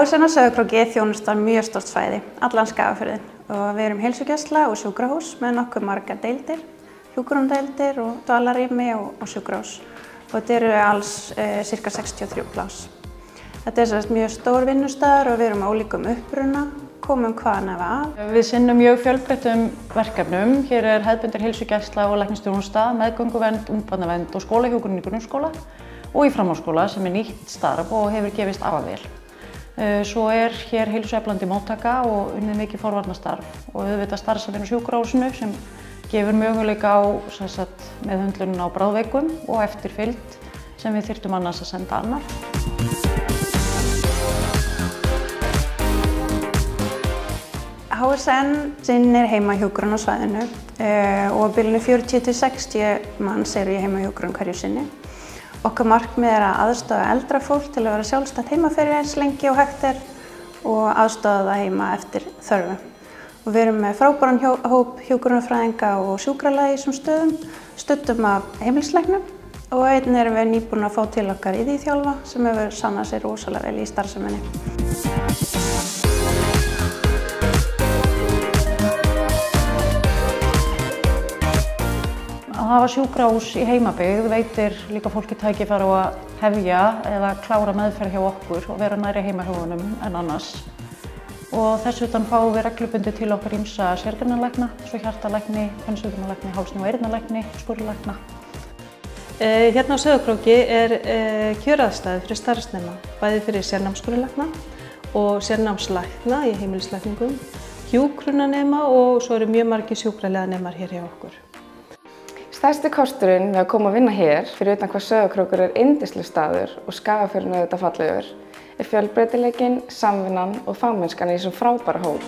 HSN á Sauðárkróki þjónustar mjög stórt svæði, allan Skagafjörðinn, og við erum heilsugæsla og sjúkrahús með nokkuð margar deildir, hjúkrunardeildir og dvalarrými og sjúkrahús. Og þetta eru alls ca. 63 pláss. Þetta er mjög stór vinnustaður og við erum á ólíkum uppruna, komum hvaðan eða að. Við sinnum mjög fjölbreyttum verkefnum. Hér er hefðbundin heilsugæsla og læknisþjónusta, meðgönguvernd, ungbarnavernd og skólahjúkrun í grunnskóla og í framhaldsskóla sem er nýtt starf og hefur gefist afar vel. Svo er hér heilsueflandi móttaka og unnið mikið forvarnastarf og auðvitað starfsemi á sjúkrahúsinu sem gefur möguleika á meðhöndlun á bráðveikum og eftirfylgd sem við þyrftum annars að senda annar. HSN sinnir heimahjúkrun á svæðinu og á bilinu 40 til 60 manns eru í heimahjúkrun hverju sinni. Okkar markmið er að aðstoða eldra fólk til að vera sjálfstætt heima fyrir eins lengi og hægt er og aðstoða það heima eftir þörfum. Og við erum með frábæran hóp hjúkrunarfræðinga og sjúkraliða í þessum stöðum, studdum af heimilislæknum og einnig erum við nýbúin að fá til okkar iðjuþjálfa sem hefur sannað sér rosalega vel í starfseminni. Að hafa sjúkrahús í heimabyggð veitir líka fólki tækifæri á að hefja eða klára meðferð hjá okkur og vera nærri heimahjónum en annars. Og þess utan fáum við reglubundið til okkar ýmsa sérgreinalækna, svo hjartalækni, kvensjúkdómalækni, háls- og eyrnalækni, skurðlækna. Hérna á Sauðárkróki er kjöraðstæður fyrir starfsnema, bæði fyrir sérnámsskurðlækna og sérnámslækna í heimilislækningum, hjúkrunarnema og svo eru mjög margir sjúkraliðanemar hér hjá okkur. Stærsti kosturinn við að koma að vinna hér, fyrir utan hvað Sauðárkrókur er yndislegur staður og Skagafjörðinn auðvitað fallegur, er fjölbreytileikinn, samvinnan og fagmennskan í þessum frábæra hóp.